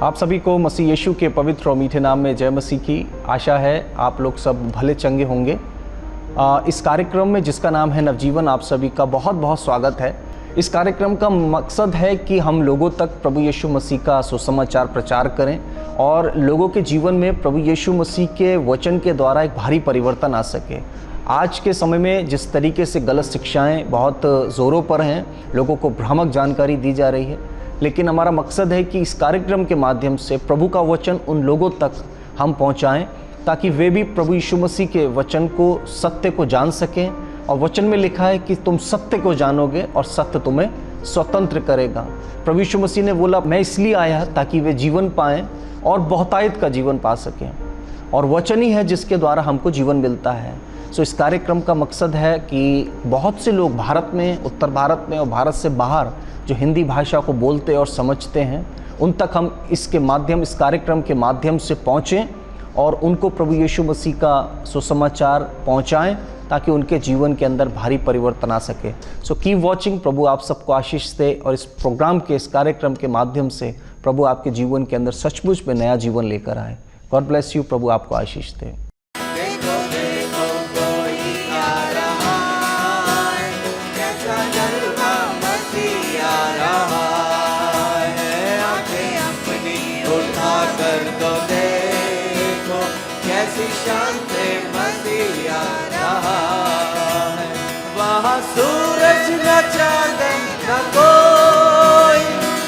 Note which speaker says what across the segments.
Speaker 1: आप सभी को मसीह यीशु के पवित्र और मीठे नाम में जय मसीह की। आशा है आप लोग सब भले चंगे होंगे। इस कार्यक्रम में जिसका नाम है नवजीवन, आप सभी का बहुत बहुत स्वागत है। इस कार्यक्रम का मकसद है कि हम लोगों तक प्रभु यीशु मसीह का सुसमाचार प्रचार करें और लोगों के जीवन में प्रभु यीशु मसीह के वचन के द्वारा एक भारी परिवर्तन आ सके। आज के समय में जिस तरीके से गलत शिक्षाएं बहुत ज़ोरों पर हैं, लोगों को भ्रामक जानकारी दी जा रही है, लेकिन हमारा मकसद है कि इस कार्यक्रम के माध्यम से प्रभु का वचन उन लोगों तक हम पहुंचाएं ताकि वे भी प्रभु यीशु मसीह के वचन को, सत्य को जान सकें। और वचन में लिखा है कि तुम सत्य को जानोगे और सत्य तुम्हें स्वतंत्र करेगा। प्रभु यीशु मसीह ने बोला, मैं इसलिए आया ताकि वे जीवन पाएं और बहुतायत का जीवन पा सकें, और वचन ही है जिसके द्वारा हमको जीवन मिलता है। इस कार्यक्रम का मकसद है कि बहुत से लोग भारत में, उत्तर भारत में और भारत से बाहर जो हिंदी भाषा को बोलते और समझते हैं, उन तक हम इस कार्यक्रम के माध्यम से पहुँचें और उनको प्रभु यीशु मसीह का सुसमाचार पहुँचाएं ताकि उनके जीवन के अंदर भारी परिवर्तन आ सके। Keep watching. प्रभु आप सबको आशीष दे और इस प्रोग्राम के, इस कार्यक्रम के माध्यम से प्रभु आपके जीवन के अंदर सचमुच में नया जीवन लेकर आए। God bless you. प्रभु आपको आशीष दे।
Speaker 2: सूरज न चांदन न कोई,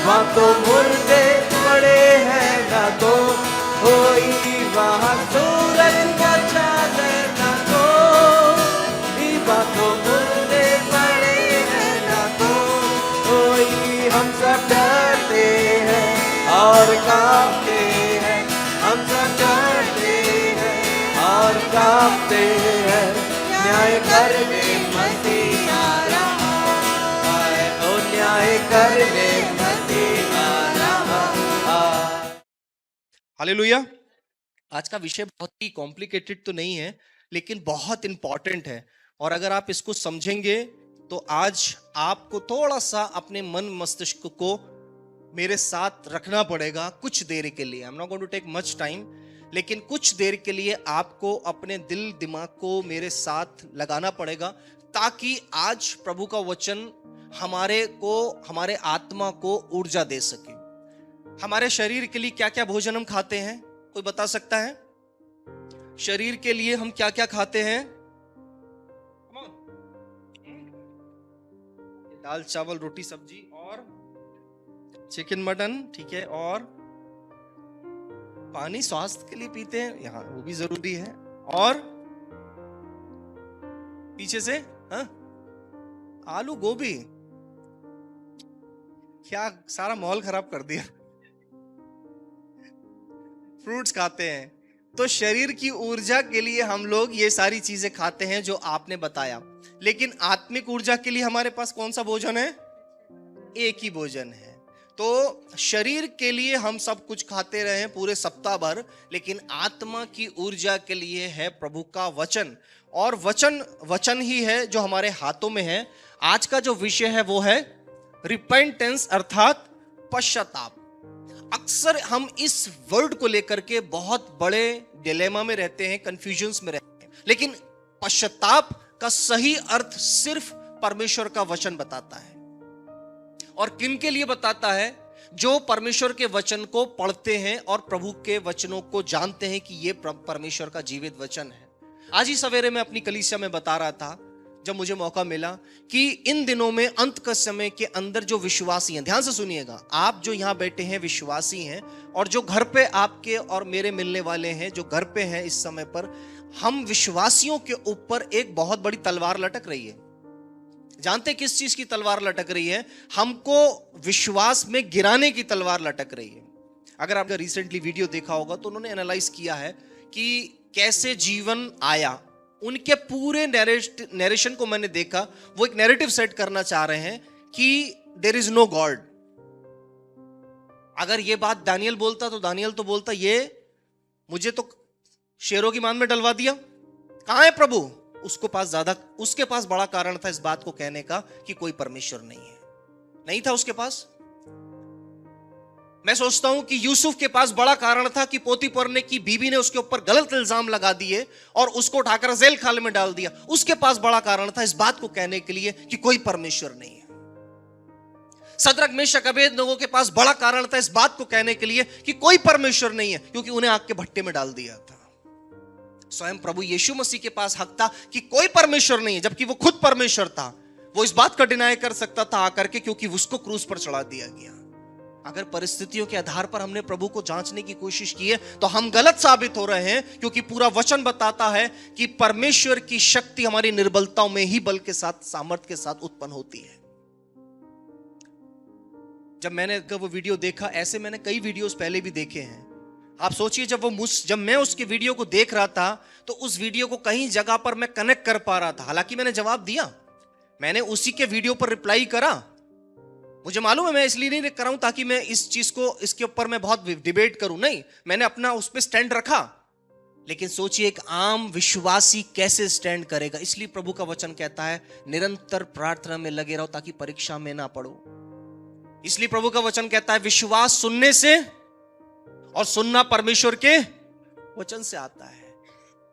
Speaker 2: वहाँ तो मुर्दे पड़े हैं न कोई। वहाँ सूरज न चांदन न कोई, वहाँ तो मुर्दे पड़े हैं न कोई। हम सब डरते हैं और कांपते हैं, हम सब डरते हैं और कांपते हैं। न्याय करने मसीह आ रहा है, ओ न्याय करने मसीह आ रहा है।
Speaker 3: हालेलुया। आज का विषय बहुत ही कॉम्प्लिकेटेड तो नहीं है, लेकिन बहुत इंपॉर्टेंट है। और अगर आप इसको समझेंगे तो आज आपको थोड़ा सा अपने मन मस्तिष्क को मेरे साथ रखना पड़ेगा कुछ देर के लिए। I am not going to take much time, लेकिन कुछ देर के लिए आपको अपने दिल दिमाग को मेरे साथ लगाना पड़ेगा ताकि आज प्रभु का वचन हमारे आत्मा को ऊर्जा दे सके। हमारे शरीर के लिए क्या क्या भोजन हम खाते हैं, कोई बता सकता है? शरीर के लिए हम क्या क्या खाते हैं? दाल चावल रोटी सब्जी और चिकन मटन, ठीक है। और पानी स्वास्थ्य के लिए पीते हैं, यहाँ वो भी जरूरी है। और पीछे से आलू गोभी, क्या सारा माहौल खराब कर दिया। फ्रूट्स खाते हैं। तो शरीर की ऊर्जा के लिए हम लोग ये सारी चीजें खाते हैं जो आपने बताया, लेकिन आत्मिक ऊर्जा के लिए हमारे पास कौन सा भोजन है? एक ही भोजन है। तो शरीर के लिए हम सब कुछ खाते रहे पूरे सप्ताह भर, लेकिन आत्मा की ऊर्जा के लिए है प्रभु का वचन। और वचन ही है जो हमारे हाथों में है। आज का जो विषय है वो है रिपेंटेंस, अर्थात पश्चाताप। अक्सर हम इस वर्ड को लेकर के बहुत बड़े डिलेमा में रहते हैं, कंफ्यूजन्स में रहते हैं, लेकिन पश्चाताप का सही अर्थ सिर्फ परमेश्वर का वचन बताता है। और किन के लिए बताता है? जो परमेश्वर के वचन को पढ़ते हैं और प्रभु के वचनों को जानते हैं कि ये परमेश्वर का जीवित वचन है। आज ही सवेरे मैं अपनी कलीसिया में बता रहा था, जब मुझे मौका मिला, कि इन दिनों में अंत का समय के अंदर जो विश्वासी हैं, ध्यान से सुनिएगा, आप जो यहाँ बैठे हैं विश्वासी हैं, और जो घर पे आपके और मेरे मिलने वाले हैं जो घर पे हैं इस समय पर, हम विश्वासियों के ऊपर एक बहुत बड़ी तलवार लटक रही है। जानते किस चीज की तलवार लटक रही है? हमको विश्वास में गिराने की तलवार लटक रही है। अगर आपने रिसेंटली वीडियो देखा होगा तो उन्होंने एनालाइज किया है कि कैसे जीवन आया। उनके पूरे नरेशन को मैंने देखा। वो एक नैरेटिव सेट करना चाह रहे हैं कि देयर इज नो गॉड। अगर ये बात दानियल बोलता तो दानियल तो बोलता, ये मुझे तो शेरों की मान में डलवा दिया, कहां है प्रभु? उसके पास बड़ा कारण था इस बात को कहने का कि कोई परमेश्वर नहीं है। नहीं था उसके पास। मैं सोचता हूं कि यूसुफ के पास बड़ा कारण था कि पोतीफर ने की बीवी ने उसके ऊपर गलत इल्जाम लगा दिए और उसको उठाकर जेल खाने में डाल दिया। उसके पास बड़ा कारण था इस बात को कहने के लिए कि कोई परमेश्वर नहीं है। सद्रक मेशक अबेदनगो के पास बड़ा कारण था इस बात को कहने के लिए कि कोई परमेश्वर नहीं है, क्योंकि उन्हें आग के भट्टे में डाल दिया था। स्वयं प्रभु यीशु मसीह के पास हक था कि कोई परमेश्वर नहीं है, जबकि वो खुद परमेश्वर था। वो इस बात का डिनाई कर सकता था आकर के, क्योंकि उसको क्रूस पर चढ़ा दिया गया। अगर परिस्थितियों के आधार पर हमने प्रभु को जांचने की कोशिश की है तो हम गलत साबित हो रहे हैं, क्योंकि पूरा वचन बताता है कि परमेश्वर की शक्ति हमारी निर्बलताओं में ही बल के साथ, सामर्थ्य के साथ उत्पन्न होती है। जब मैंने वो वीडियो देखा, ऐसे मैंने कई वीडियोस पहले भी देखे हैं। आप सोचिए, जब मैं उसके वीडियो को देख रहा था तो उस वीडियो को कहीं जगह पर मैं कनेक्ट कर पा रहा था। हालांकि मैंने जवाब दिया, मैंने उसी के वीडियो पर रिप्लाई करा। मुझे मालूम है मैं इसलिए नहीं कर रहा हूं ताकि मैं इस चीज को, इसके ऊपर मैं बहुत डिबेट करूं, नहीं, मैंने अपना उस पर स्टैंड रखा। लेकिन सोचिए एक आम विश्वासी कैसे स्टैंड करेगा। इसलिए प्रभु का वचन कहता है निरंतर प्रार्थना में लगे रहो ताकि परीक्षा में ना पड़ो। इसलिए प्रभु का वचन कहता है विश्वास सुनने से और सुनना परमेश्वर के वचन से आता है।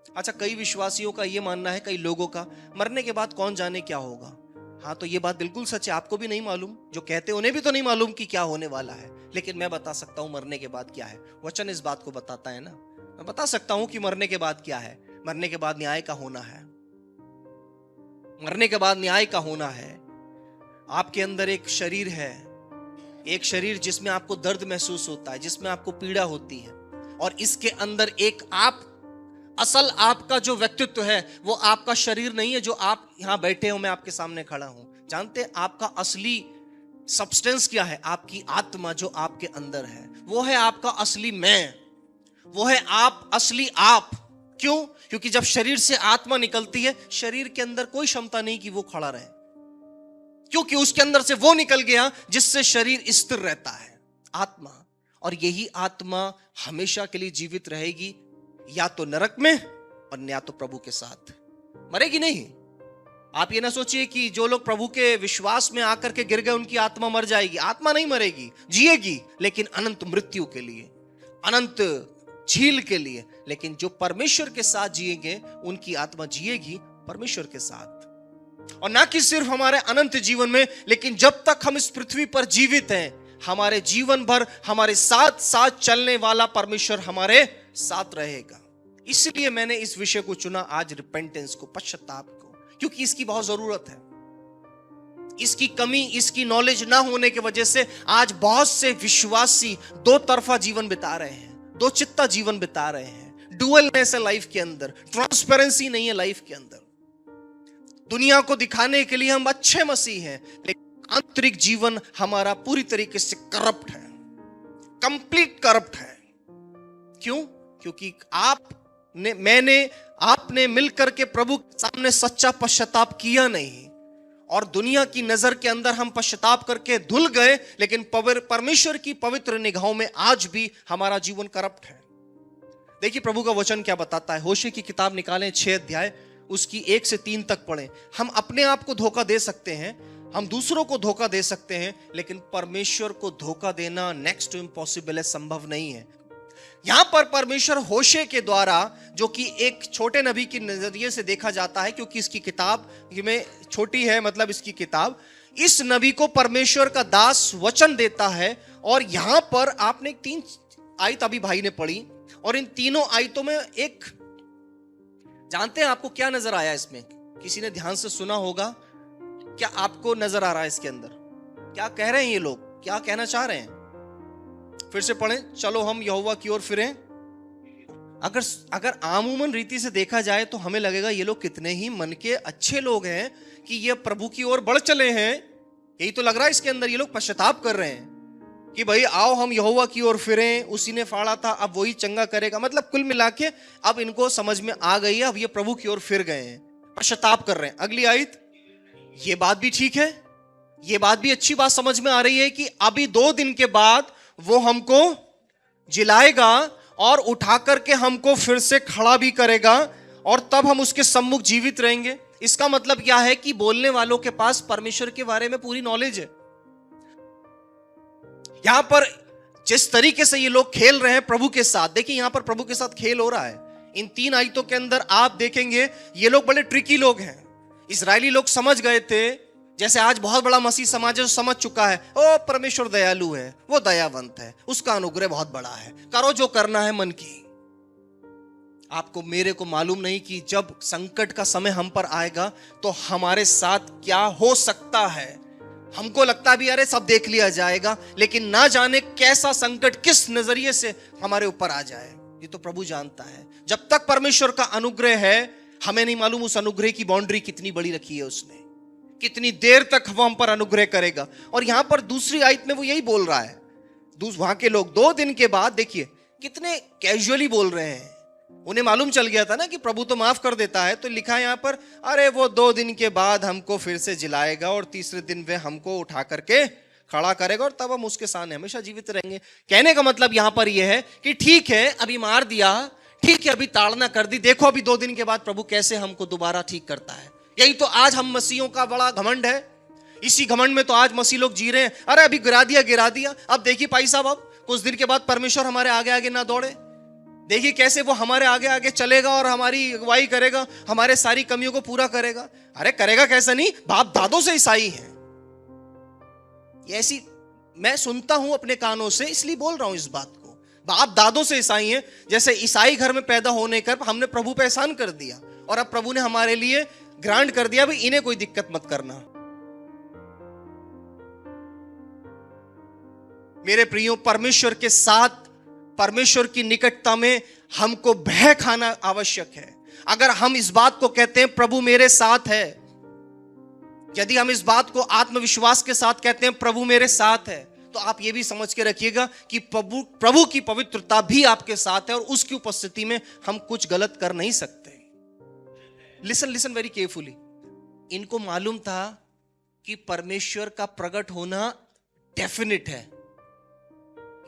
Speaker 3: अच्छा, कई विश्वासियों का यह मानना है, कई लोगों का, मरने के बाद कौन जाने क्या होगा। हाँ, तो ये बात बिल्कुल सच है, आपको भी नहीं मालूम, जो कहते हैं उन्हें भी तो नहीं मालूम कि क्या होने वाला है। लेकिन मैं बता सकता हूं मरने के बाद क्या है। वचन इस बात को बताता है ना। मैं बता सकता हूं कि मरने के बाद क्या है। मरने के बाद न्याय का होना है। मरने के बाद न्याय का होना है। आपके अंदर एक शरीर है, एक शरीर जिसमें आपको दर्द महसूस होता है, जिसमें आपको पीड़ा होती है, और इसके अंदर एक आप, असल आपका जो व्यक्तित्व है वो आपका शरीर नहीं है जो आप यहां बैठे हो, मैं आपके सामने खड़ा हूं। जानते हैं आपका असली सब्सटेंस क्या है? आपकी आत्मा जो आपके अंदर है, वो है आपका असली मैं, वो है आप, असली आप। क्यों? क्योंकि जब शरीर से आत्मा निकलती है, शरीर के अंदर कोई क्षमता नहीं कि वो खड़ा रहे, क्योंकि उसके अंदर से वो निकल गया जिससे शरीर स्थिर रहता है, आत्मा। और यही आत्मा हमेशा के लिए जीवित रहेगी, या तो नरक में और या तो प्रभु के साथ। मरेगी नहीं। आप ये ना सोचिए कि जो लोग प्रभु के विश्वास में आकर के गिर गए उनकी आत्मा मर जाएगी। आत्मा नहीं मरेगी, जिएगी, लेकिन अनंत मृत्यु के लिए, अनंत झील के लिए। लेकिन जो परमेश्वर के साथ जिएंगे उनकी आत्मा जिएगी परमेश्वर के साथ। और ना कि सिर्फ हमारे अनंत जीवन में, लेकिन जब तक हम इस पृथ्वी पर जीवित हैं, हमारे जीवन भर हमारे साथ साथ चलने वाला परमेश्वर हमारे साथ रहेगा। इसलिए मैंने इस विषय को चुना आज, रिपेंटेंस को, पश्चाताप को, क्योंकि इसकी बहुत जरूरत है। इसकी कमी, इसकी नॉलेज ना होने की वजह से आज बहुत से विश्वासी दो तरफा जीवन बिता रहे हैं, दो चित्ता जीवन बिता रहे हैं। डुअलनेस है लाइफ के अंदर, ट्रांसपेरेंसी नहीं है लाइफ के अंदर। दुनिया को दिखाने के लिए हम अच्छे मसीह हैं, लेकिन आंतरिक जीवन हमारा पूरी तरीके से करप्ट है, कंप्लीट करप्ट है। क्यों? क्योंकि आपने मिलकर के प्रभु के सामने सच्चा पश्चाताप किया नहीं, और दुनिया की नजर के अंदर हम पश्चाताप करके धुल गए, लेकिन परमेश्वर की पवित्र निगाहों में आज भी हमारा जीवन करप्ट है। देखिए प्रभु का वचन क्या बताता है। होशे की किताब निकालें, 6 अध्याय, उसकी 1 से 3 तक पढ़ें। हम अपने आप को धोखा दे सकते हैं, हम दूसरों को धोखा दे सकते हैं, लेकिन परमेश्वर को धोखा देना नेक्स्ट टू इम्पॉसिबल है, संभव नहीं है। यहां पर परमेश्वर होशे के द्वारा, जो कि एक छोटे नबी के नजरिए से देखा जाता है, क्योंकि इसकी किताब में छोटी है, मतलब इसकी किताब, इस नबी को परमेश्वर का दास वचन देता है। और यहां पर आपने 3 आयत अभी भाई ने पढ़ी, और इन तीनों आयतों में एक, जानते हैं आपको क्या नजर आया इसमें? किसी ने ध्यान से सुना होगा, क्या आपको नजर आ रहा है इसके अंदर? क्या कह रहे हैं ये लोग, क्या कहना चाह रहे हैं? फिर से पढ़ें, चलो हम यहोवा की ओर फिरें। अगर आमूमन रीति से देखा जाए तो हमें लगेगा ये लोग कितने ही मन के अच्छे लोग हैं कि ये प्रभु की ओर बढ़ चले हैं। यही तो लग रहा है इसके अंदर, ये लोग पश्चाताप कर रहे हैं कि भाई आओ हम यहोवा की ओर फिरें, उसी ने फाड़ा था अब वही चंगा करेगा। मतलब कुल मिला के अब इनको समझ में आ गई है, अब ये प्रभु की ओर फिर गए हैं, पश्चाताप कर रहे हैं। अगली आयत, ये बात भी ठीक है, ये बात भी अच्छी बात समझ में आ रही है कि अभी 2 दिन के बाद वो हमको जिलाएगा और उठा करके हमको फिर से खड़ा भी करेगा, और तब हम उसके सम्मुख जीवित रहेंगे। इसका मतलब क्या है कि बोलने वालों के पास परमेश्वर के बारे में पूरी नॉलेज है। यहां पर जिस तरीके से ये लोग खेल रहे हैं प्रभु के साथ, देखिए यहां पर प्रभु के साथ खेल हो रहा है। इन 3 आयतों के अंदर आप देखेंगे ये लोग बड़े ट्रिकी लोग हैं। इजरायली लोग समझ गए थे, जैसे आज बहुत बड़ा मसीह समाज है जो समझ चुका है, ओ परमेश्वर दयालु है, वो दयावंत है, उसका अनुग्रह बहुत बड़ा है, करो जो करना है मन की। आपको मेरे को मालूम नहीं कि जब संकट का समय हम पर आएगा तो हमारे साथ क्या हो सकता है। हमको लगता भी अरे सब देख लिया जाएगा, लेकिन ना जाने कैसा संकट किस नजरिए से हमारे ऊपर आ जाए, ये तो प्रभु जानता है। जब तक परमेश्वर का अनुग्रह है, हमें नहीं मालूम उस अनुग्रह की बाउंड्री कितनी बड़ी रखी है उसने, कितनी देर तक वो हम पर अनुग्रह करेगा। और यहां पर दूसरी आयत में वो यही बोल रहा है। वहां के लोग 2 दिन के बाद, देखिए कितने कैजुअली बोल रहे हैं, उन्हें मालूम चल गया था ना कि प्रभु तो माफ कर देता है, तो लिखा है यहां पर, अरे वो 2 दिन के बाद हमको फिर से जिलाएगा और तीसरे दिन वे हमको उठा करके खड़ा करेगा और तब हम उसके सामने हमेशा जीवित रहेंगे। कहने का मतलब यहां पर यह है कि ठीक है अभी मार दिया, ठीक है अभी ताड़ना कर दी, देखो अभी 2 दिन के बाद प्रभु कैसे हमको दोबारा ठीक करता है। यही तो आज हम मसीहों का बड़ा घमंड है। इसी घमंड में तो आज मसीह लोग जी रहे हैं। अरे अभी गिरा दिया, अब देखिए भाई साहब, अब कुछ दिन के बाद परमेश्वर हमारे आगे आगे ना दौड़े, देखिए कैसे वो हमारे आगे आगे चलेगा और हमारी अगुवाई करेगा, हमारे सारी कमियों को पूरा करेगा। अरे करेगा कैसा नहीं, बाप दादों से ईसाई हैं। ऐसी मैं सुनता हूं अपने कानों से, इसलिए बोल रहा हूं इस बात को। बाप दादों से ईसाई हैं। जैसे ईसाई घर में पैदा होने कर हमने प्रभु पे एहसान कर दिया और अब प्रभु ने हमारे लिए ग्रांट कर दिया, भाई इन्हें कोई दिक्कत मत करना। मेरे प्रियो, परमेश्वर के साथ, परमेश्वर की निकटता में हमको भय खाना आवश्यक है। अगर हम इस बात को कहते हैं प्रभु मेरे साथ है, यदि हम इस बात को आत्मविश्वास के साथ कहते हैं प्रभु मेरे साथ है, तो आप ये भी समझ के रखिएगा कि प्रभु की पवित्रता भी आपके साथ है और उसकी उपस्थिति में हम कुछ गलत कर नहीं सकते। Listen very carefully. इनको मालूम था कि परमेश्वर का प्रकट होना डेफिनेट है।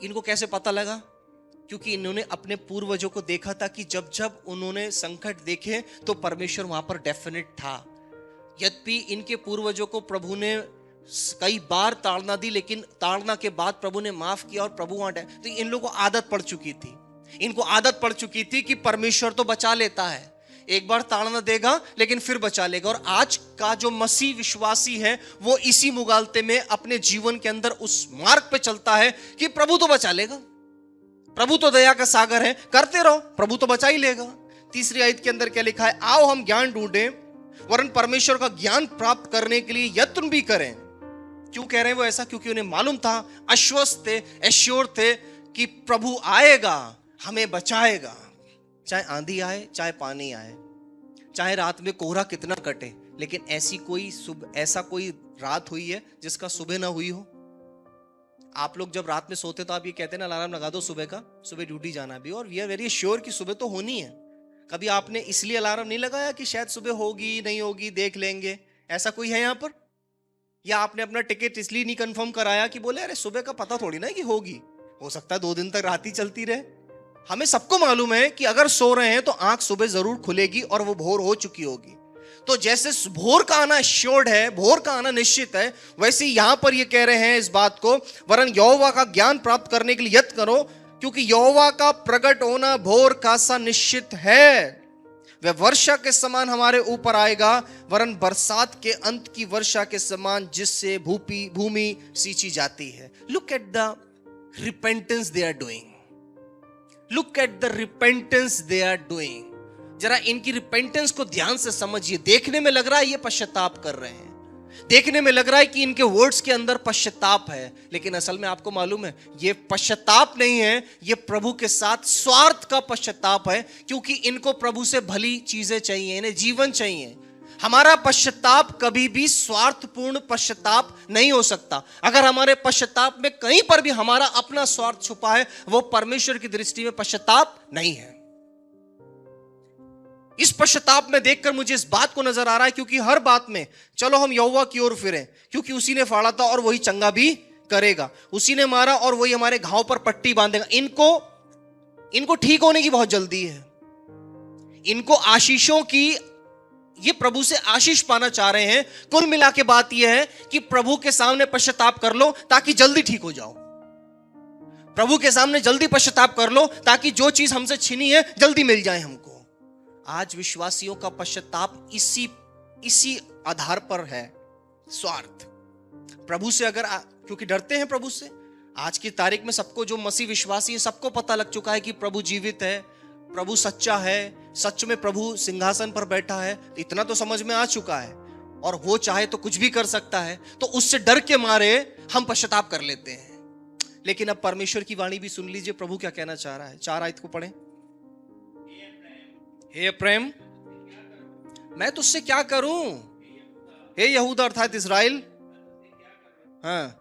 Speaker 3: इनको कैसे पता लगा? क्योंकि इन्होंने अपने पूर्वजों को देखा था कि जब जब उन्होंने संकट देखे तो परमेश्वर वहां पर डेफिनेट था। यद्यपि इनके पूर्वजों को प्रभु ने कई बार ताड़ना दी, लेकिन ताड़ना के बाद प्रभु ने माफ किया और प्रभु वहां, तो इन लोगों को आदत पड़ चुकी थी। इनको आदत पड़ चुकी थी कि परमेश्वर तो बचा लेता है, एक बार ताड़ना देगा लेकिन फिर बचा लेगा। और आज का जो मसीह विश्वासी है वो इसी मुगालते में अपने जीवन के अंदर उस मार्ग पे चलता है कि प्रभु तो बचा लेगा, प्रभु तो दया का सागर है, करते रहो, प्रभु तो बचा ही लेगा। तीसरी आयत के अंदर क्या लिखा है? आओ हम ज्ञान ढूंढें, वरन परमेश्वर का ज्ञान प्राप्त करने के लिए यत्न भी करें। क्यों कह रहे हैं वो ऐसा? क्योंकि उन्हें मालूम था, आश्वस्त थे, एश्योर थे कि प्रभु आएगा, हमें बचाएगा। चाहे आंधी आए, चाहे पानी आए, चाहे रात में कोहरा कितना कटे, लेकिन ऐसा कोई रात हुई है जिसका सुबह ना हुई हो? आप लोग जब रात में सोते तो आप ये कहते हैं ना, अलार्म लगा दो सुबह का, सुबह ड्यूटी जाना भी, और वी आर वेरी श्योर कि सुबह तो होनी है। कभी आपने इसलिए अलार्म नहीं लगाया कि शायद सुबह होगी नहीं होगी, देख लेंगे, ऐसा कोई है यहाँ पर? या आपने अपना टिकट इसलिए नहीं कंफर्म कराया कि बोले अरे सुबह का पता थोड़ी ना कि होगी, हो सकता है 2 दिन तक रात ही चलती रहे। हमें सबको मालूम है कि अगर सो रहे हैं तो आंख सुबह जरूर खुलेगी और वो भोर हो चुकी होगी। तो जैसे भोर का आना श्योर्ड है, भोर का आना निश्चित है, वैसे यहां पर ये कह रहे हैं इस बात को, वरन यहोवा का ज्ञान प्राप्त करने के लिए यत्न करो, क्योंकि यहोवा का प्रकट होना भोर का सा निश्चित है। वह वर्षा के समान हमारे ऊपर आएगा, वरन बरसात के अंत की वर्षा के समान, जिससे भूमि सींची जाती है। Look at the repentance they are doing, look at the repentance they are doing. जरा इनकी रिपेंटेंस को ध्यान से समझिए। देखने में लग रहा है ये पश्चाताप कर रहे हैं, देखने में लग रहा है कि इनके वर्ड्स के अंदर पश्चाताप है, लेकिन असल में आपको मालूम है ये पश्चाताप नहीं है, ये प्रभु के साथ स्वार्थ का पश्चाताप है। क्योंकि इनको प्रभु से भली चीजें चाहिए, इन्हें जीवन चाहिए। हमारा पश्चाताप कभी भी स्वार्थपूर्ण पश्चाताप नहीं हो सकता। अगर हमारे पश्चाताप में कहीं पर भी हमारा अपना स्वार्थ छुपा है, वो परमेश्वर की दृष्टि में पश्चाताप नहीं है। इस पश्चाताप में देखकर मुझे इस बात को नजर आ रहा है, क्योंकि हर बात में चलो हम यहोवा की ओर फिरें, क्योंकि उसी ने फाड़ा था और वही चंगा भी करेगा, उसी ने मारा और वही हमारे घाव पर पट्टी बांधेगा। इनको ठीक होने की बहुत जल्दी है, इनको आशीषों की, ये प्रभु से आशीष पाना चाह रहे हैं। कुल मिला के बात यह है कि प्रभु के सामने पश्चाताप कर लो ताकि जल्दी ठीक हो जाओ। प्रभु के सामने जल्दी पश्चाताप कर लो ताकि जो चीज हमसे छीनी है जल्दी मिल जाए हमको। आज विश्वासियों का पश्चाताप इसी आधार पर है, स्वार्थ। प्रभु से अगर क्योंकि डरते हैं प्रभु से। आज की तारीख में सबको, जो मसीह विश्वासी है, सबको पता लग चुका है कि प्रभु जीवित है, प्रभु सच्चा है, सच में प्रभु सिंहासन पर बैठा है। इतना तो समझ में आ चुका है और वो चाहे तो कुछ भी कर सकता है। तो उससे डर के मारे हम पश्चाताप कर लेते हैं। लेकिन अब परमेश्वर की वाणी भी सुन लीजिए, प्रभु क्या कहना चाह रहा है। 4 आयत को पढ़ें। हे प्रेम, मैं तुझसे क्या करूं? हे यहूदा अर्थात इज़राइल, हाँ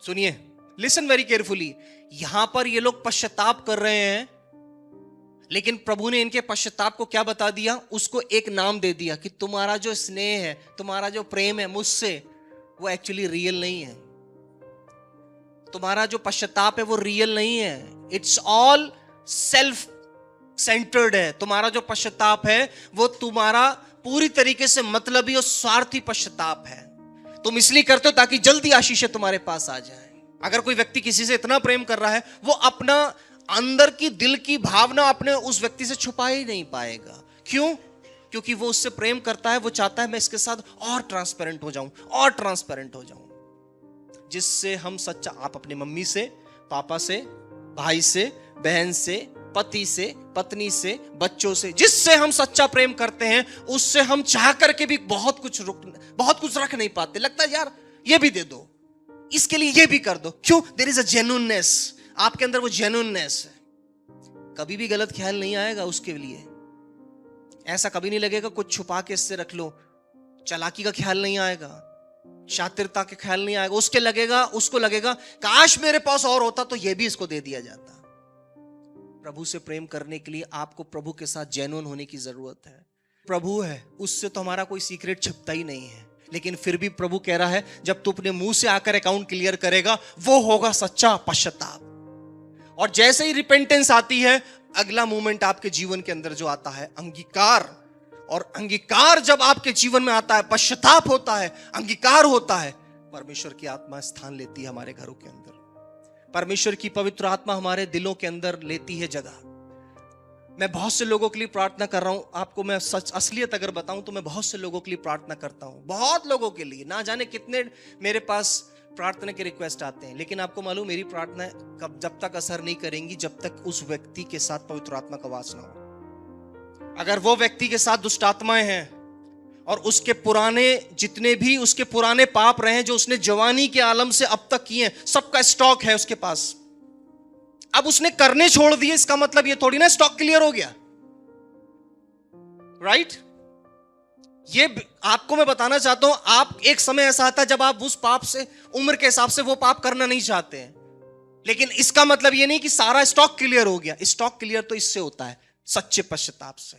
Speaker 3: सुनिए, लिसन वेरी केयरफुली। यहां पर ये लोग पश्चाताप कर रहे हैं, लेकिन प्रभु ने इनके पश्चाताप को क्या बता दिया? उसको एक नाम दे दिया कि तुम्हारा जो स्नेह है, तुम्हारा जो प्रेम है मुझसे, वो एक्चुअली रियल नहीं है। तुम्हारा जो पश्चाताप है वो रियल नहीं है। इट्स ऑल सेल्फ सेंटर्ड है। तुम्हारा जो पश्चाताप है वो तुम्हारा पूरी तरीके से मतलबी और स्वार्थी पश्चाताप है। तुम इसलिए करते हो ताकि जल्दी आशीषें तुम्हारे पास आ जाए। अगर कोई व्यक्ति किसी से इतना प्रेम कर रहा है, वो अपना अंदर की दिल की भावना अपने उस व्यक्ति से छुपा ही नहीं पाएगा। क्यों? क्योंकि वो उससे प्रेम करता है, वो चाहता है मैं इसके साथ और ट्रांसपेरेंट हो जाऊं, और ट्रांसपेरेंट हो जाऊं। जिससे हम सच्चा, आप अपने मम्मी से, पापा से, भाई से, बहन से, पति से, पत्नी से, बच्चों से, जिससे हम सच्चा प्रेम करते हैं, उससे हम चाह करके भी बहुत कुछ रख नहीं पाते। लगता है यार ये भी दे दो, इसके लिए ये भी कर दो। क्यों? देयर इज अ जेन्युइननेस, आपके अंदर वो जेन्युइननेस है। कभी भी गलत ख्याल नहीं आएगा उसके लिए। ऐसा कभी नहीं लगेगा कुछ छुपा के इससे रख लो। चालाकी का ख्याल नहीं आएगा, शातिरता के ख्याल नहीं आएगा। उसको लगेगा काश मेरे पास और होता तो ये भी इसको दे दिया जाता। प्रभु से प्रेम करने के लिए आपको प्रभु के साथ जेन्युइन होने की जरूरत है। प्रभु है, उससे तो हमारा कोई सीक्रेट छिपता ही नहीं है। लेकिन फिर भी प्रभु कह रहा है जब तू अपने मुंह से आकर अकाउंट क्लियर करेगा, वो होगा सच्चा पश्चाताप। और जैसे ही रिपेंटेंस आती है, अगला मोमेंट आपके जीवन के अंदर जो आता है, अंगीकार। और अंगीकार जब आपके जीवन में आता है, पश्चाताप होता है, अंगीकार होता है, परमेश्वर की आत्मा स्थान लेती है हमारे घरों के अंदर। परमेश्वर की पवित्र आत्मा हमारे दिलों के अंदर लेती है जगह। मैं बहुत से लोगों के लिए प्रार्थना कर रहा हूं। आपको मैं सच असलियत अगर बताऊं तो मैं बहुत से लोगों के लिए प्रार्थना करता हूं, बहुत लोगों के लिए। ना जाने कितने मेरे पास प्रार्थना के रिक्वेस्ट आते हैं, लेकिन आपको मालूम मेरी प्रार्थना जब तक असर नहीं करेंगी जब तक उस व्यक्ति के साथ पवित्र आत्मा का वास ना हो। अगर वो व्यक्ति के साथ दुष्ट आत्माएं हैं और उसके पुराने जितने भी उसके पुराने पाप रहे हैं, जो उसने जवानी के आलम से अब तक किए, सबका स्टॉक है उसके पास। अब उसने करने छोड़ दिए, इसका मतलब ये थोड़ी ना स्टॉक क्लियर हो गया, राइट? ये आपको मैं बताना चाहता हूं, आप एक समय ऐसा आता है जब आप उस पाप से, उम्र के हिसाब से वो पाप करना नहीं चाहते हैं, लेकिन इसका मतलब ये नहीं कि सारा स्टॉक क्लियर हो गया। स्टॉक क्लियर तो इससे होता है, सच्चे पश्चाताप से।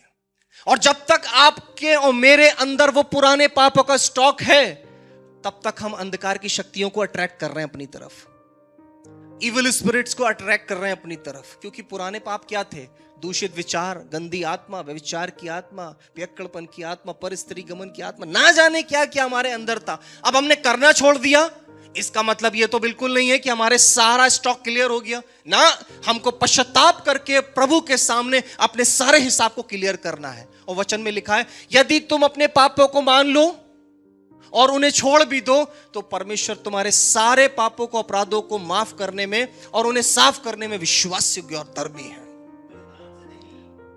Speaker 3: और जब तक आपके और मेरे अंदर वो पुराने पापों का स्टॉक है, तब तक हम अंधकार की शक्तियों को अट्रैक्ट कर रहे हैं अपनी तरफ, इविल स्पिरिट्स को अट्रैक्ट कर रहे हैं अपनी तरफ। क्योंकि पुराने पाप क्या थे? दूषित विचार, गंदी आत्मा, व्यभिचार की आत्मा, पियक्कड़पन की आत्मा, पर स्त्री गमन की आत्मा, ना जाने क्या क्या हमारे अंदर था। अब हमने करना छोड़ दिया, इसका मतलब ये तो बिल्कुल नहीं है कि हमारे सारा स्टॉक क्लियर हो गया ना। हमको पश्चाताप करके प्रभु के सामने अपने सारे हिसाब को क्लियर करना है। और वचन में लिखा है, यदि तुम अपने पापों को मान लो और उन्हें छोड़ भी दो, तो परमेश्वर तुम्हारे सारे पापों को, अपराधों को माफ करने में और उन्हें साफ करने में विश्वासयोग्य और धर्मी है।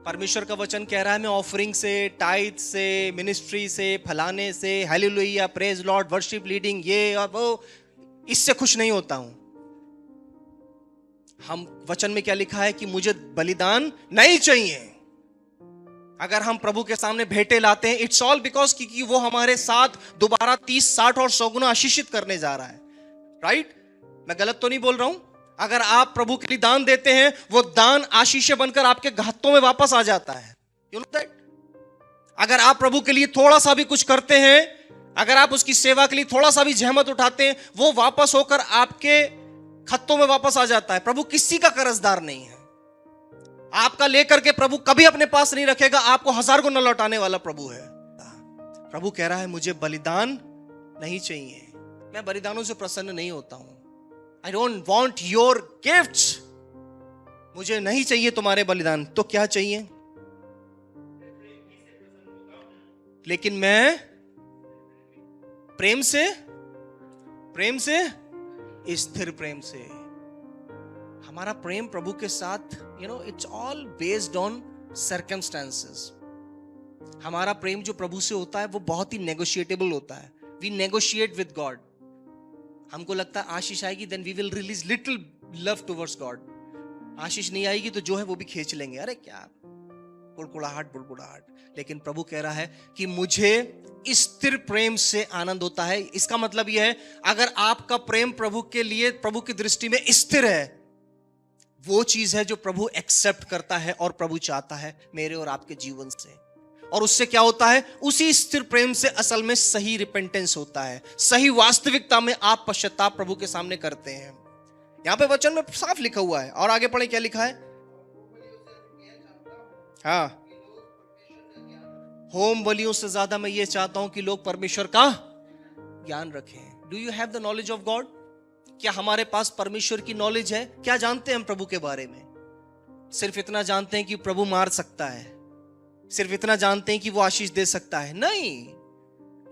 Speaker 3: परमेश्वर का वचन कह रहा है, मैं ऑफरिंग से, टाइथ से, मिनिस्ट्री से, फलाने से, hallelujah, praise Lord, worship leading, ये और वो, इससे खुश नहीं होता हूं। हम वचन में क्या लिखा है कि मुझे बलिदान नहीं चाहिए। अगर हम प्रभु के सामने भेंटे लाते हैं, इट्स ऑल बिकॉज क्योंकि वो हमारे साथ दोबारा 30, 60 और 100 गुना आशीषित करने जा रहा है, राइट? मैं गलत तो नहीं बोल रहा हूं? अगर आप प्रभु के लिए दान देते हैं, वो दान आशीषें बनकर आपके हाथों में वापस आ जाता है। You know that? अगर आप प्रभु के लिए थोड़ा सा भी कुछ करते हैं, अगर आप उसकी सेवा के लिए थोड़ा सा भी जहमत उठाते हैं, वो वापस होकर आपके खत्तों में वापस आ जाता है। प्रभु किसी का कर्जदार नहीं है। आपका लेकर के प्रभु कभी अपने पास नहीं रखेगा, आपको 1000 गुना लौटाने वाला प्रभु है। प्रभु कह रहा है, मुझे बलिदान नहीं चाहिए, मैं बलिदानों से प्रसन्न नहीं होता हूं। I don't want your gifts, मुझे नहीं चाहिए तुम्हारे बलिदान। तो क्या चाहिए? लेकिन मैं प्रेम से स्थिर प्रेम से, हमारा प्रेम प्रभु के साथ it's all based on circumstances. हमारा प्रेम जो प्रभु से होता है वो बहुत ही नेगोशिएटेबल होता है। We negotiate with God. हमको लगता है आशीष आएगी then we will release little love towards God. आशीष नहीं आएगी तो जो है वो भी खींच लेंगे, अरे क्या बुड़बुड़ाहट। लेकिन प्रभु कह रहा है कि मुझे स्थिर प्रेम से आनंद होता है। इसका मतलब यह है, अगर आपका प्रेम प्रभु के लिए, प्रभु की दृष्टि में स्थिर है, वो चीज है जो प्रभु एक्सेप्ट करता है और प्रभु चाहता है मेरे और आपके जीवन से। और उससे क्या होता है? उसी स्थिर प्रेम से असल में सही रिपेंटेंस होता है, सही वास्तविकता में आप पश्चाताप प्रभु के सामने करते हैं। यहां पे वचन में साफ लिखा हुआ है, और आगे पढ़े क्या लिखा है? हाँ, होम बलियों से ज्यादा मैं ये चाहता हूं कि लोग परमेश्वर का ज्ञान रखें। Do you have the knowledge of God? क्या हमारे पास परमेश्वर की नॉलेज है? क्या जानते हैं हम प्रभु के बारे में? सिर्फ इतना जानते हैं कि प्रभु मार सकता है, सिर्फ इतना जानते हैं कि वो आशीष दे सकता है? नहीं,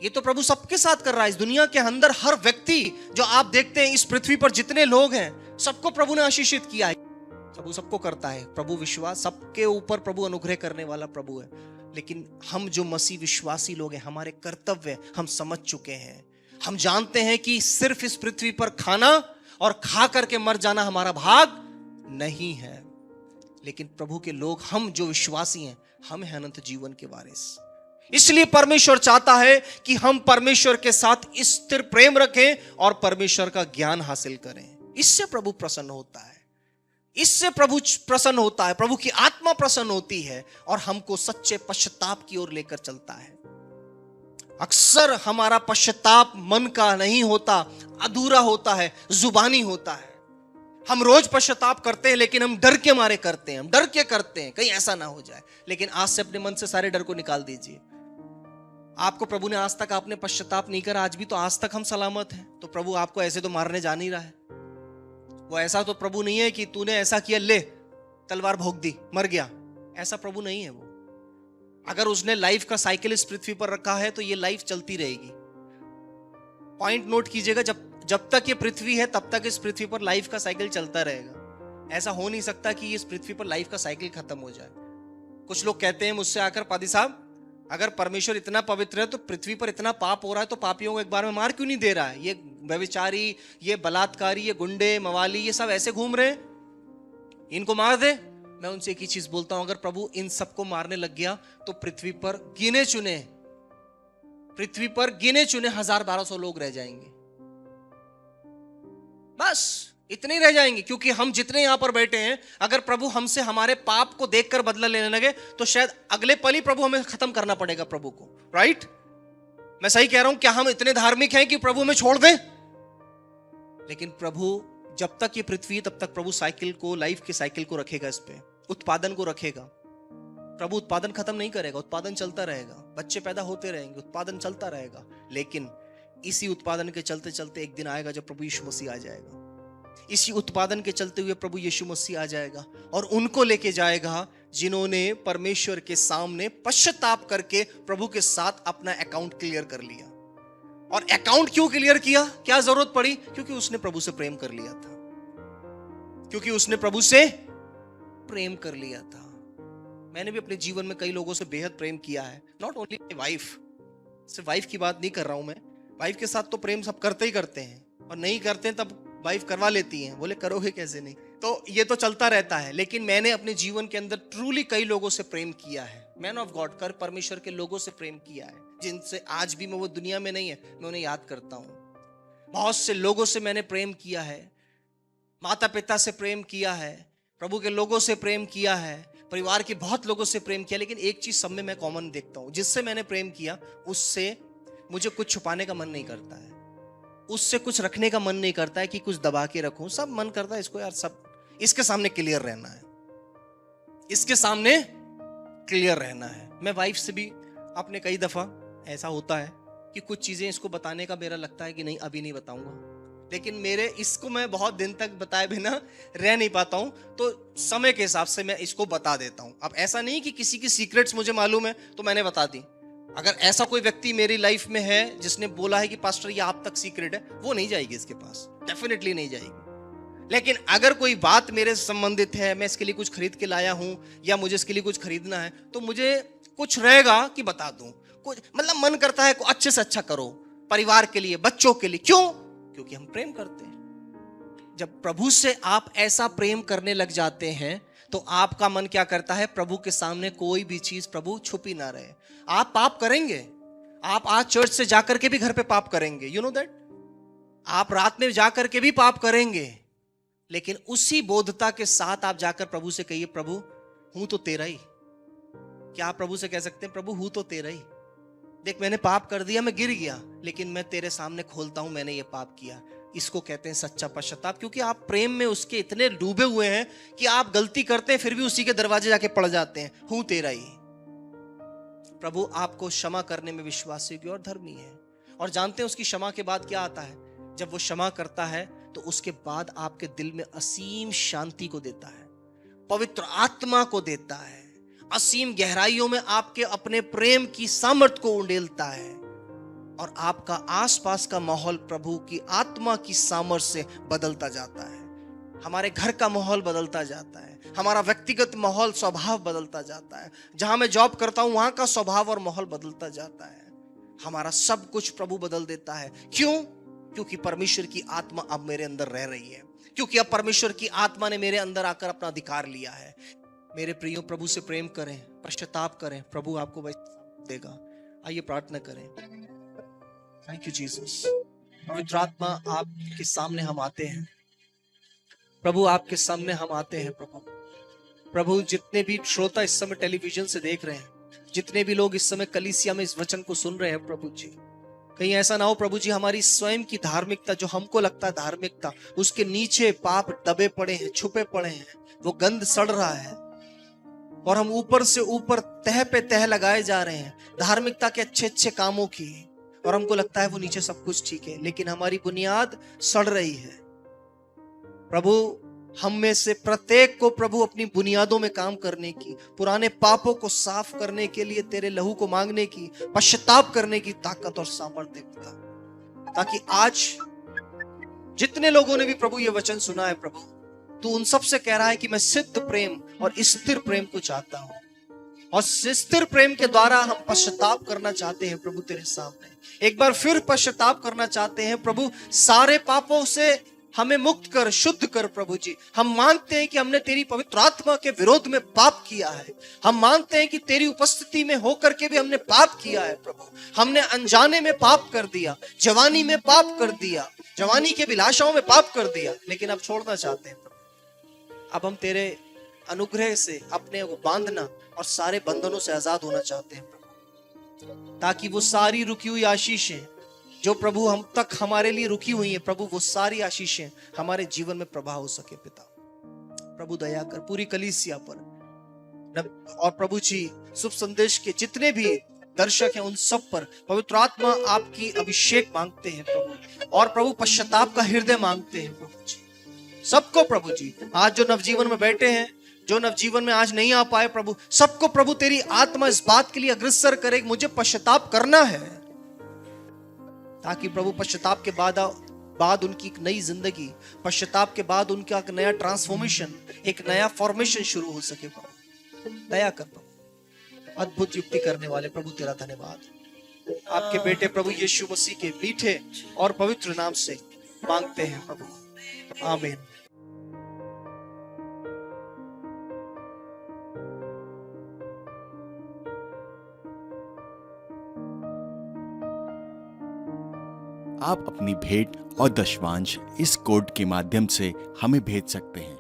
Speaker 3: ये तो प्रभु सबके साथ कर रहा है। इस दुनिया के अंदर हर व्यक्ति जो आप देखते हैं, इस पृथ्वी पर जितने लोग हैं, सबको प्रभु ने आशीषित किया है। प्रभु सबको करता है। प्रभु विश्वास, सबके ऊपर प्रभु अनुग्रह करने वाला प्रभु है। लेकिन हम जो मसीह विश्वासी लोग हैं, हमारे कर्तव्य हम समझ चुके हैं। हम जानते हैं कि सिर्फ इस पृथ्वी पर खाना और खा करके मर जाना हमारा भाग नहीं है। लेकिन प्रभु के लोग, हम जो विश्वासी हैं, हम हैं अनंत जीवन के वारिस। इसलिए परमेश्वर चाहता है कि हम परमेश्वर के साथ स्थिर प्रेम रखें और परमेश्वर का ज्ञान हासिल करें। इससे प्रभु प्रसन्न होता है, इससे प्रभु प्रसन्न होता है, प्रभु की आत्मा प्रसन्न होती है और हमको सच्चे पश्चाताप की ओर लेकर चलता है। अक्सर हमारा पश्चाताप मन का नहीं होता, अधूरा होता है, जुबानी होता है। हम रोज पश्चाताप करते हैं, लेकिन हम डर के मारे करते हैं, हम डर के करते हैं कहीं ऐसा ना हो जाए। लेकिन आज से अपने मन से सारे डर को निकाल दीजिए। आपको प्रभु ने आज तक आपने पश्चाताप नहीं करा, आज भी तो आज तक हम सलामत हैं। तो प्रभु आपको ऐसे तो मारने जा नहीं रहा है। वो ऐसा तो प्रभु नहीं है कि तूने ऐसा किया, ले तलवार भोंक दी, मर गया। ऐसा प्रभु नहीं है वो। अगर उसने लाइफ का साइकिल इस पृथ्वी पर रखा है तो ये लाइफ चलती रहेगी। पॉइंट नोट कीजिएगा, जब तक ये पृथ्वी है तब तक इस पृथ्वी पर लाइफ का साइकिल चलता रहेगा। ऐसा हो नहीं सकता कि इस पृथ्वी पर लाइफ का साइकिल खत्म हो जाए। कुछ लोग कहते हैं मुझसे आकर, पादी साहब अगर परमेश्वर इतना पवित्र है तो पृथ्वी पर इतना पाप हो रहा है तो पापियों को एक बार में मार क्यों नहीं दे रहा है? ये व्यभिचारी, ये बलात्कारी, ये गुंडे मवाली, ये सब ऐसे घूम रहे हैं, इनको मार दे। मैं उनसे एक ही चीज बोलता हूं, अगर प्रभु इन सबको मारने लग गया तो पृथ्वी पर गिने चुने 1000-1200 लोग रह जाएंगे, बस इतने ही रह जाएंगे। क्योंकि हम जितने यहां पर बैठे हैं, अगर प्रभु हमसे हमारे पाप को देखकर बदला लेने लगे तो शायद अगले पल ही प्रभु हमें खत्म करना पड़ेगा प्रभु को। राइट? मैं सही कह रहा हूं? क्या हम इतने धार्मिक हैं कि प्रभु हमें छोड़ दें? लेकिन प्रभु जब तक ये पृथ्वी है तब तक प्रभु साइकिल को, लाइफ के साइकिल को रखेगा, इस पे उत्पादन को रखेगा। प्रभु उत्पादन खत्म नहीं करेगा, उत्पादन चलता रहेगा, बच्चे पैदा होते रहेंगे, उत्पादन चलता रहेगा। लेकिन इसी उत्पादन के चलते चलते एक दिन आएगा जब प्रभु यीशु मसीह आ जाएगा। इसी उत्पादन के चलते हुए प्रभु यीशु मसीह आ जाएगा और उनको लेके जाएगा जिन्होंने परमेश्वर के सामने पश्चाताप करके प्रभु के साथ अपना अकाउंट क्लियर कर लिया। और अकाउंट क्यों क्लियर किया? क्या जरूरत पड़ी? क्योंकि उसने प्रभु से प्रेम कर लिया था, क्योंकि उसने प्रभु से प्रेम कर लिया था। मैंने भी अपने जीवन में कई लोगों से बेहद प्रेम किया है। नॉट ओनली माय वाइफ, सिर्फ वाइफ की बात नहीं कर रहा हूं मैं। वाइफ के साथ तो प्रेम सब करते ही करते हैं, और नहीं करते हैं तब वाइफ करवा लेती हैं। बोले करोगे कैसे नहीं? तो ये तो चलता रहता है। लेकिन मैंने अपने जीवन के अंदर ट्रूली कई लोगों से प्रेम किया है। मैन ऑफ गॉड कर परमेश्वर के लोगों से प्रेम किया है, जिनसे आज भी मैं, वो दुनिया में नहीं है, मैं उन्हें याद करता हूं। बहुत से लोगों से मैंने प्रेम किया है, माता पिता से प्रेम किया है, प्रभु के लोगों से प्रेम किया है, परिवार के बहुत लोगों से प्रेम किया। लेकिन एक चीज सब में मैं कॉमन देखता हूं, जिससे मैंने प्रेम किया उससे मुझे कुछ छुपाने का मन नहीं करता है, उससे कुछ रखने का मन नहीं करता है कि कुछ दबा के रखूं। सब मन करता है इसको यार, सब इसके सामने क्लियर रहना है, इसके सामने क्लियर रहना है। मैं वाइफ से भी अपने कई दफा ऐसा होता है कि कुछ चीजें इसको बताने का मेरा लगता है कि नहीं अभी नहीं बताऊंगा, लेकिन मेरे इसको मैं बहुत दिन तक बताए बिना रह नहीं पाता हूं, तो समय के हिसाब से मैं इसको बता देता हूं। अब ऐसा नहीं कि किसी की सीक्रेट्स मुझे मालूम है तो मैंने बता दी। अगर ऐसा कोई व्यक्ति मेरी लाइफ में है जिसने बोला है कि पास्टर ये आप तक सीक्रेट है, वो नहीं जाएगी इसके पास, डेफिनेटली नहीं जाएगी। लेकिन अगर कोई बात मेरे संबंधित है, मैं इसके लिए कुछ खरीद के लाया हूं या मुझे इसके लिए कुछ खरीदना है, तो मुझे कुछ रहेगा कि बता दूं। कुछ मतलब मन करता है अच्छे से अच्छा करो परिवार के लिए, बच्चों के लिए। क्यों? क्योंकि हम प्रेम करते हैं। जब प्रभु से आप ऐसा प्रेम करने लग जाते हैं तो आपका मन क्या करता है? प्रभु के सामने कोई भी चीज प्रभु छुपी ना रहे। आप पाप करेंगे, आप आज चर्च से जाकर के भी घर पे पाप करेंगे, यू नो दैट। आप रात में जाकर के भी पाप करेंगे, लेकिन उसी बोधता के साथ आप जाकर प्रभु से कहिए, प्रभु हूं तो तेरा ही। क्या आप प्रभु से कह सकते हैं, प्रभु हूं तो तेरा ही, देख मैंने पाप कर दिया, मैं गिर गया, लेकिन मैं तेरे सामने खोलता हूं मैंने ये पाप किया। इसको कहते हैं सच्चा पश्चाताप, क्योंकि आप प्रेम में उसके इतने डूबे हुए हैं कि आप गलती करते हैं फिर भी उसी के दरवाजे जाके पड़ जाते हैं, हूं तेरा ही। प्रभु आपको क्षमा करने में विश्वास योग्य और धर्मी है। और जानते हैं उसकी क्षमा के बाद क्या आता है? जब वो क्षमा करता है तो उसके बाद आपके दिल में असीम शांति को देता है, पवित्र आत्मा को देता है, असीम गहराइयों में आपके अपने प्रेम की सामर्थ्य को उंडेलता है, और आपका आसपास का माहौल प्रभु की आत्मा की सामर्थ्य से बदलता जाता है। हमारे घर का माहौल बदलता जाता है, हमारा व्यक्तिगत माहौल स्वभाव बदलता जाता है, जहां मैं जॉब करता हूं वहां का स्वभाव और माहौल बदलता जाता है। हमारा सब कुछ प्रभु बदल देता है। क्यों? क्योंकि परमेश्वर की आत्मा अब मेरे अंदर रह रही है, क्योंकि अब परमेश्वर की आत्मा ने मेरे अंदर आकर अपना अधिकार लिया है। मेरे प्रियो, प्रभु से प्रेम करें, पश्चाताप करें, प्रभु आपको वही देगा। आइए प्रार्थना करें। Thank you Jesus. पवित्र आत्मा आपके सामने हम आते हैं प्रभु, आपके सामने हम आते हैं प्रभु। जितने भी श्रोता इस समय टेलीविजन से देख रहे हैं, जितने भी लोग इस समय कलीसिया में इस वचन को सुन रहे हैं प्रभु जी, कहीं ऐसा ना हो प्रभु जी हमारी स्वयं की धार्मिकता, जो हमको लगता है धार्मिकता, उसके नीचे पाप दबे पड़े हैं, छुपे पड़े हैं, वो गंध सड़ रहा है और हम ऊपर से ऊपर तह पे तह लगाए जा रहे हैं धार्मिकता के अच्छे अच्छे कामों की, और हमको लगता है वो नीचे सब कुछ ठीक है, लेकिन हमारी बुनियाद सड़ रही है। प्रभु हम में से प्रत्येक को प्रभु अपनी बुनियादों में काम करने की, पुराने पापों को साफ करने के लिए तेरे लहू को मांगने की, पश्चाताप करने की ताकत और सामर्थ्य देता, ताकि आज जितने लोगों ने भी प्रभु ये वचन सुना है प्रभु, तू उन सब से कह रहा है कि मैं सिद्ध प्रेम और स्थिर प्रेम को चाहता हूं, और स्थिर प्रेम के द्वारा हम पश्चाताप करना चाहते हैं प्रभु तेरे सामने। एक बार फिर पश्चाताप करना चाहते हैं प्रभु, सारे पापों से हमें मुक्त कर, शुद्ध कर प्रभु जी। हम मानते हैं कि हमने तेरी पवित्र आत्मा के विरोध में पाप किया है, हम मानते हैं कि तेरी उपस्थिति में होकर के भी हमने पाप किया है प्रभु। हमने अनजाने में पाप कर दिया, जवानी में पाप कर दिया, जवानी के विलासाओं में पाप कर दिया, लेकिन अब छोड़ना चाहते हैं प्रभु। अब हम तेरे अनुग्रह से अपने को बांधना और सारे बंधनों से आजाद होना चाहते हैं प्रभु, ताकि वो सारी रुकी हुई आशीषें जो प्रभु हम तक हमारे लिए रुकी हुई है प्रभु, वो सारी आशीषें हमारे जीवन में प्रभाव हो सके। पिता प्रभु दया कर पूरी कलीसिया पर, और प्रभु जी शुभ संदेश के जितने भी दर्शक हैं उन सब पर पवित्र आत्मा आपकी अभिषेक मांगते हैं प्रभु, और प्रभु पश्चाताप का हृदय मांगते हैं प्रभु जी। सबको प्रभु जी, आज जो नवजीवन में बैठे हैं, जो नवजीवन में आज नहीं आ पाए प्रभु, सबको प्रभु तेरी आत्मा इस बात के लिए अग्रसर करे, मुझे पश्चाताप करना है, ताकि प्रभु पश्चाताप के बाद उनकी एक नई जिंदगी, पश्चाताप के बाद उनका एक नया ट्रांसफॉर्मेशन, एक नया फॉर्मेशन शुरू हो सके प्रभु। दया कर प्रभु, अद्भुत युक्ति करने वाले प्रभु तेरा धन्यवाद। आपके बेटे प्रभु यीशु मसीह के मीठे और पवित्र नाम से मांगते हैं प्रभु, आमीन।
Speaker 4: आप अपनी भेंट और दशवांश इस कोड के माध्यम से हमें भेज सकते हैं।